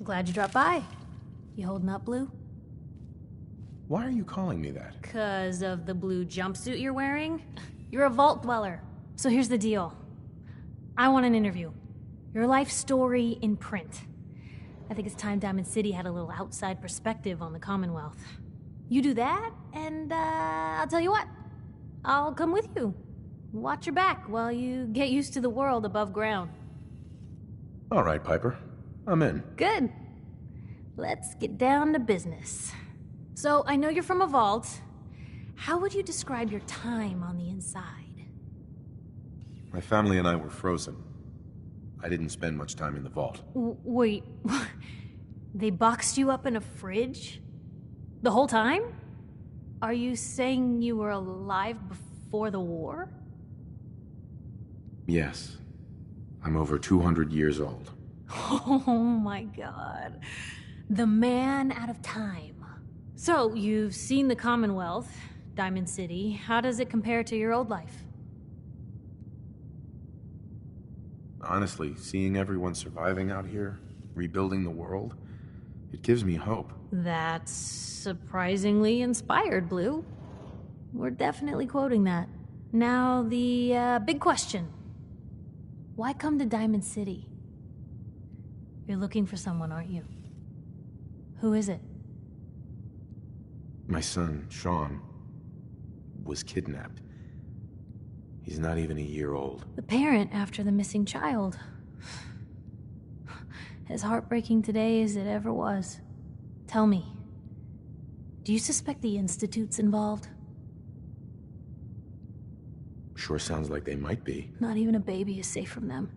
Glad you dropped by. You holding up, Blue? Why are you calling me that? 'Cause of the blue jumpsuit you're wearing? You're a vault dweller. So here's the deal. I want an interview. Your life story in print. I think it's time Diamond City had a little outside perspective on the Commonwealth. You do that, and I'll tell you what. I'll come with you. Watch your back while you get used to the world above ground. All right, Piper. I'm in. Good. Let's get down to business. So, I know you're from a vault. How would you describe your time on the inside? My family and I were frozen. I didn't spend much time in the vault. Wait, they boxed you up in a fridge? The whole time? Are you saying you were alive before the war? Yes. I'm over 200 years old. Oh my god. The man out of time. So, you've seen the Commonwealth, Diamond City. How does it compare to your old life? Honestly, seeing everyone surviving out here, rebuilding the world, it gives me hope. That's surprisingly inspired, Blue. We're definitely quoting that. Now, the big question. Why come to Diamond City? You're looking for someone, aren't you? Who is it? My son, Sean, was kidnapped. He's not even a year old. The parent after the missing child. As heartbreaking today as it ever was. Tell me, do you suspect the Institute's involved? Sure sounds like they might be. Not even a baby is safe from them.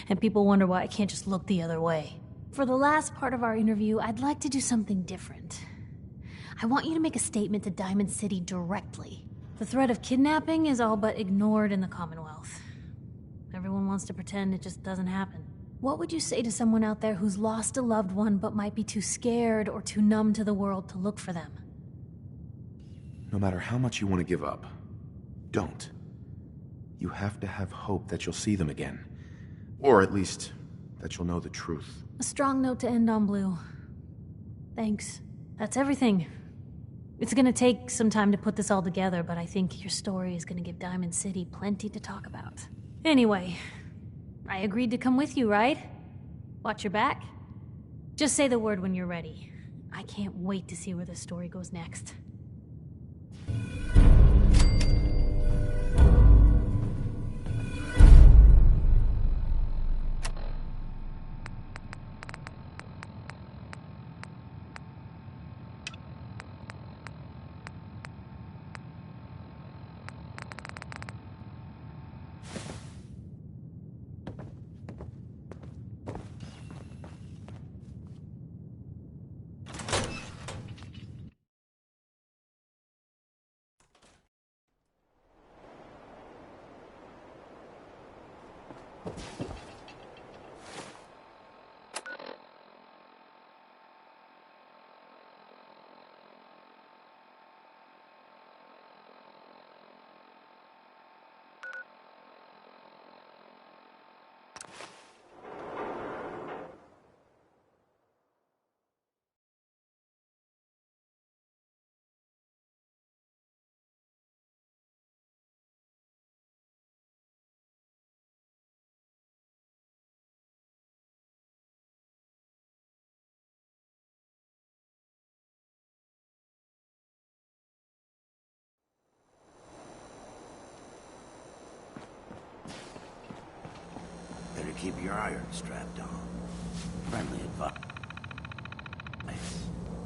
And people wonder why I can't just look the other way. For the last part of our interview, I'd like to do something different. I want you to make a statement to Diamond City directly. The threat of kidnapping is all but ignored in the Commonwealth. Everyone wants to pretend it just doesn't happen. What would you say to someone out there who's lost a loved one but might be too scared or too numb to the world to look for them? No matter how much you want to give up, don't. You have to have hope that you'll see them again. Or at least, that you'll know the truth. A strong note to end on, Blue. Thanks. That's everything. It's gonna take some time to put this all together, but I think your story is gonna give Diamond City plenty to talk about. Anyway, I agreed to come with you, right? Watch your back? Just say the word when you're ready. I can't wait to see where this story goes next. Keep your iron strapped on. Friendly advice.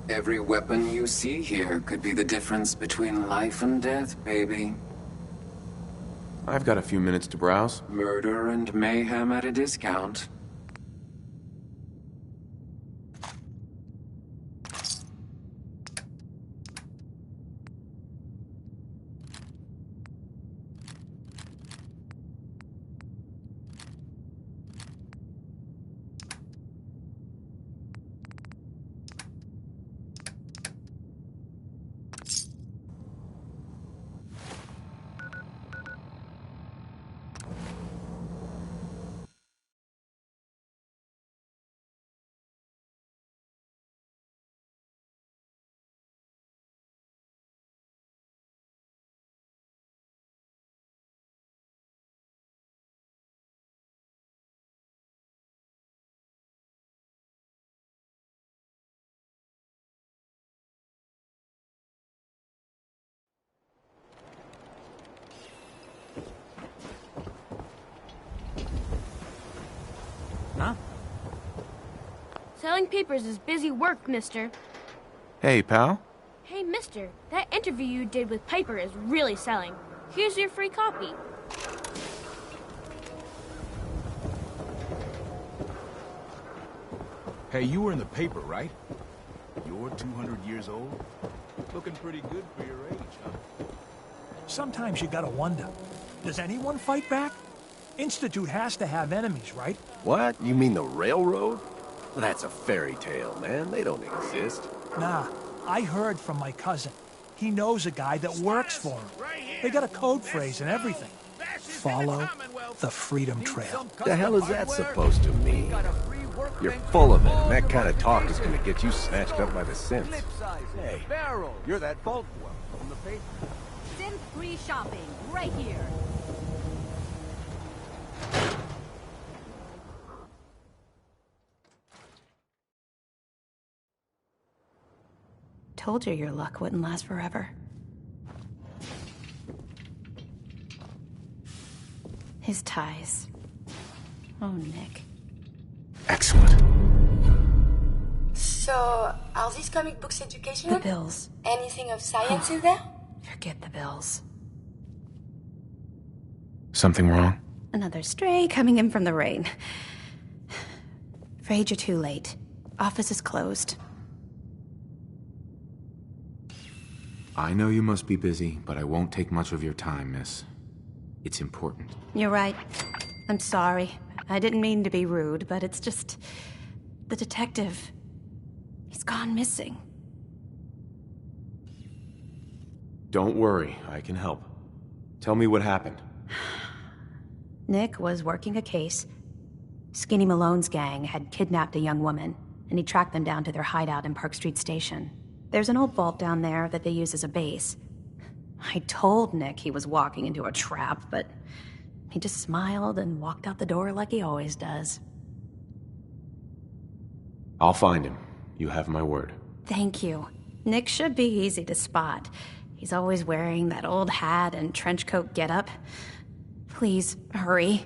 Every weapon you see here could be the difference between life and death, baby. I've got a few minutes to browse. Murder and mayhem at a discount. Huh? Selling papers is busy work, mister. Hey, pal. Hey, mister, that interview you did with Piper is really selling. Here's your free copy. Hey, you were in the paper, right? You're 200 years old? Looking pretty good for your age, huh? Sometimes you gotta wonder, does anyone fight back? Institute has to have enemies, right? What? You mean the railroad? That's a fairy tale, man. They don't exist. Nah, I heard from my cousin. He knows a guy that works for him. They got a code phrase and everything. Follow the Freedom Trail. The hell is that supposed to mean? You're full of it, and that kind of talk is gonna get you snatched up by the synths. Hey, you're that bulk one from the paper. Synth-free shopping, right here. Told you your luck wouldn't last forever. His ties. Oh, Nick. Excellent. So, are these comic books educational? The bills. Anything of science in there? Forget the bills. Something wrong? Another stray coming in from the rain. Afraid you're too late. Office is closed. I know you must be busy, but I won't take much of your time, miss. It's important. You're right. I'm sorry. I didn't mean to be rude, but it's just... the detective... he's gone missing. Don't worry, I can help. Tell me what happened. Nick was working a case. Skinny Malone's gang had kidnapped a young woman, and he tracked them down to their hideout in Park Street Station. There's an old vault down there that they use as a base. I told Nick he was walking into a trap, but he just smiled and walked out the door like he always does. I'll find him. You have my word. Thank you. Nick should be easy to spot. He's always wearing that old hat and trench coat getup. Please, hurry.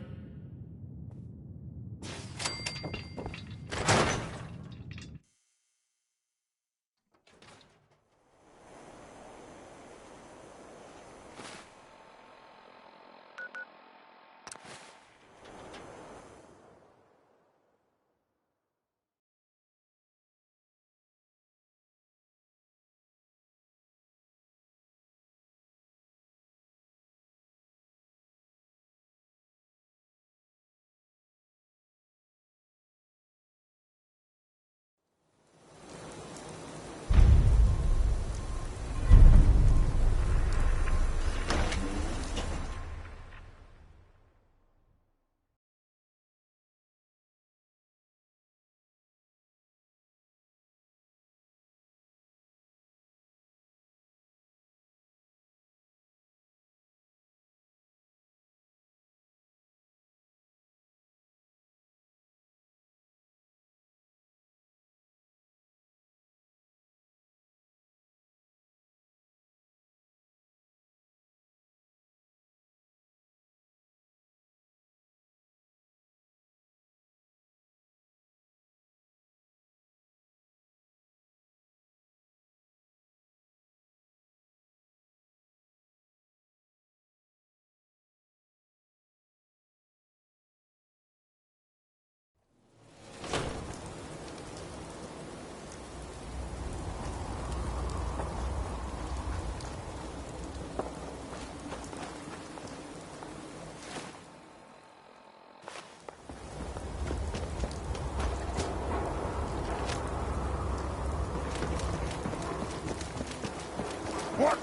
What?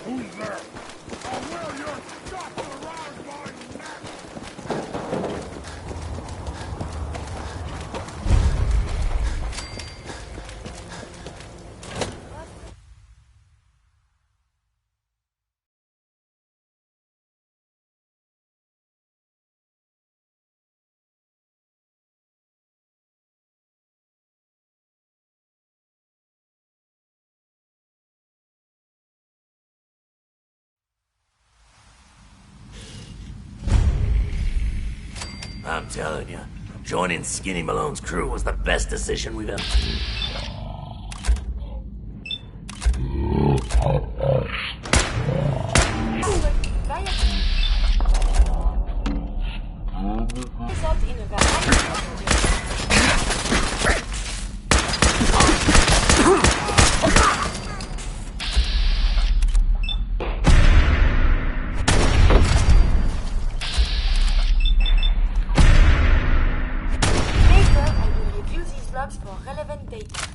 Who's there? I'll wear your stuff around my neck! I'm telling you, joining Skinny Malone's crew was the best decision we've ever... For relevant data.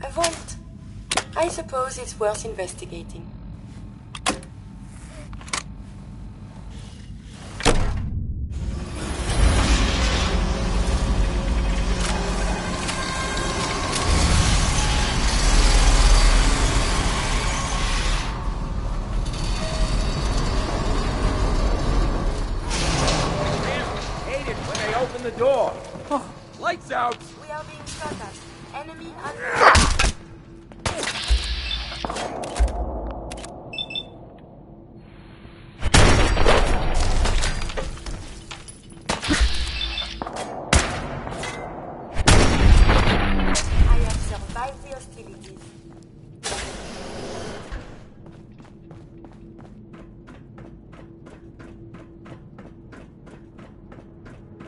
A vault. I suppose it's worth investigating. The door. Oh, lights out. We are being shot at. Enemy under. I have survived the hostilities.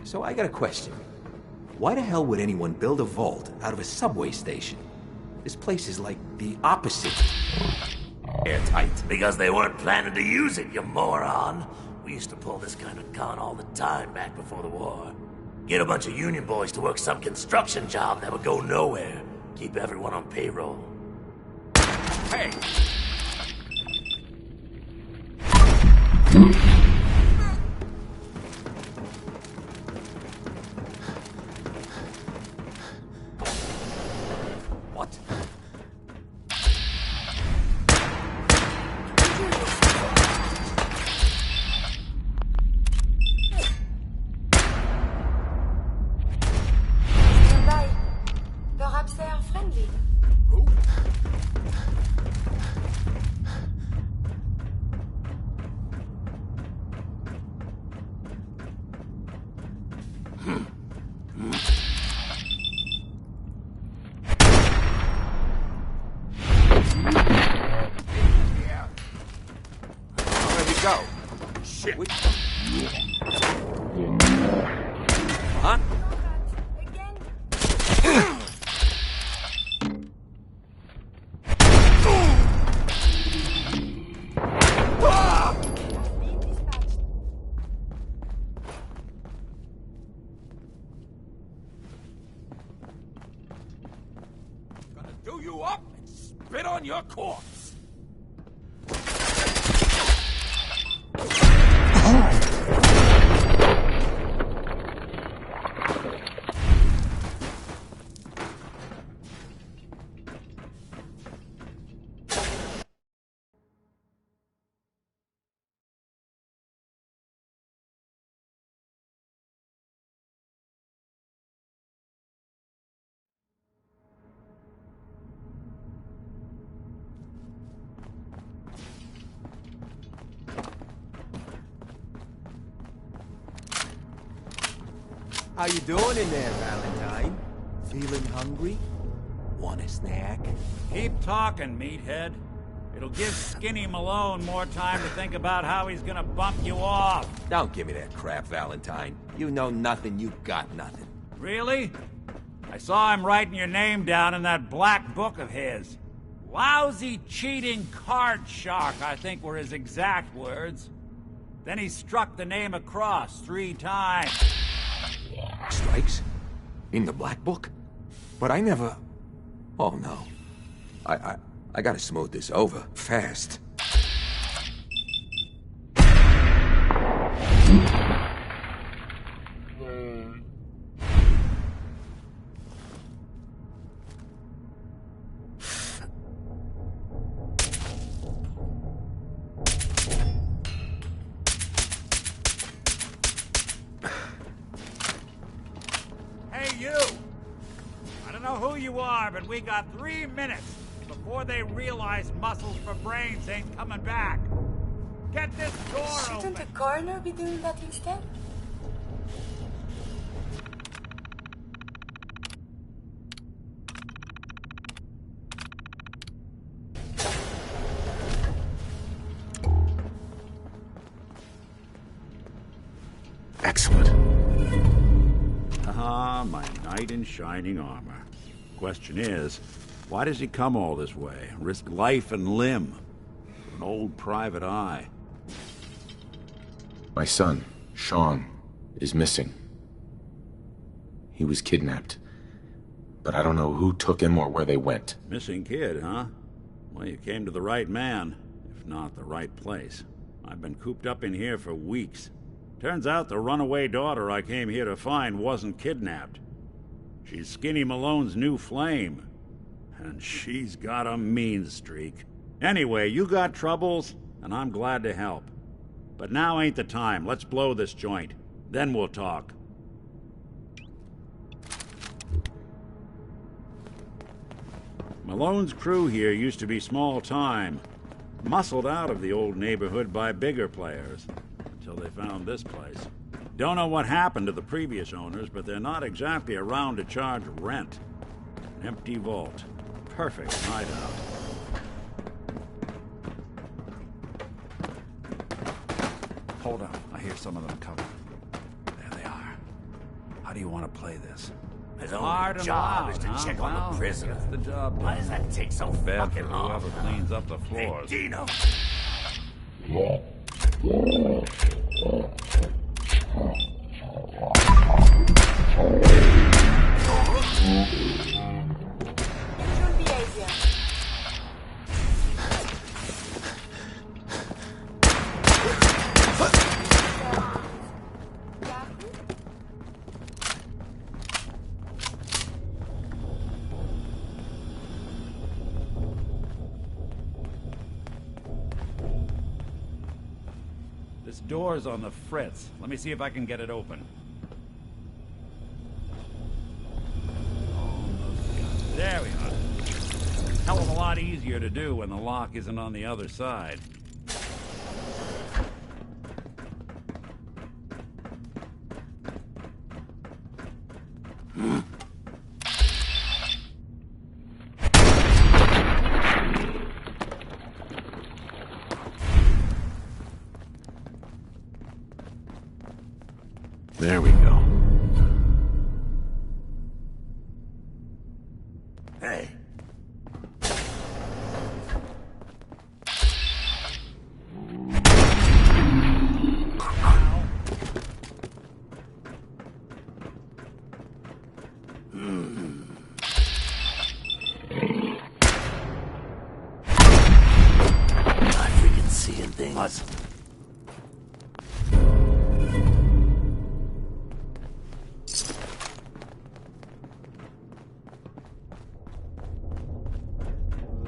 So I got a question. Why the hell would anyone build a vault out of a subway station? This place is like the opposite. Airtight. Because they weren't planning to use it, you moron. We used to pull this kind of con all the time back before the war. Get a bunch of union boys to work some construction job that would go nowhere. Keep everyone on payroll. Hey! What? Stand by. Perhaps they are friendly. Who? Where'd he go? Shit. Huh? Gonna do you up and spit on your corpse. How you doing in there, Valentine? Feeling hungry? Want a snack? Keep talking, meathead. It'll give Skinny Malone more time to think about how he's gonna bump you off. Don't give me that crap, Valentine. You know nothing, you got nothing. Really? I saw him writing your name down in that black book of his. Lousy, cheating card shark, I think were his exact words. Then he struck the name across 3 times. Strikes? In the black book? But I never... Oh, no. I gotta smooth this over, fast. Hey, you! I don't know who you are, but we got 3 minutes before they realize muscles for brains ain't coming back. Get this door open! Shouldn't the coroner be doing that instead? Excellent. Ah, my knight in shining armor. Question is, why does he come all this way? Risk life and limb? For an old private eye. My son, Sean, is missing. He was kidnapped but I don't know who took him or where they went. Missing kid, huh? Well, you came to the right man, if not the right place. I've been cooped up in here for weeks. Turns out the runaway daughter I came here to find wasn't kidnapped. She's Skinny Malone's new flame. And she's got a mean streak. Anyway, you got troubles, and I'm glad to help. But now ain't the time. Let's blow this joint. Then we'll talk. Malone's crew here used to be small time. Muscled out of the old neighborhood by bigger players. Until they found this place. Don't know what happened to the previous owners, but they're not exactly around to charge rent. An empty vault. Perfect hideout. Hold on. I hear some of them coming. There they are. How do you want to play this? His only job is to check on the prisoner. The job done. Why does that take so Bad for fucking long? whoever cleans up the floors. Hey, Dino! This door's on the fritz. Let me see if I can get it open. There we are. Hell of a lot easier to do when the lock isn't on the other side. There we go. Hey. Not freaking seeing things.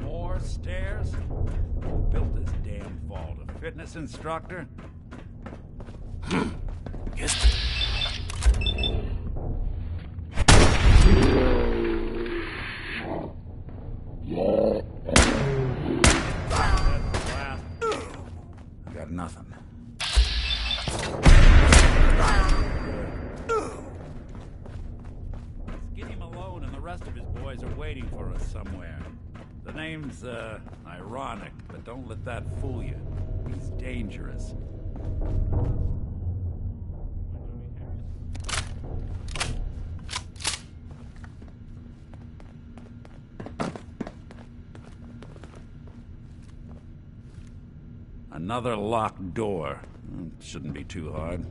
More stairs? Who built this damn vault? A fitness instructor? Yes. Got nothing. Skinny Malone and the rest of his boys are waiting for us somewhere. The name's, ironic, but don't let that fool you. He's dangerous. Another locked door. Shouldn't be too hard.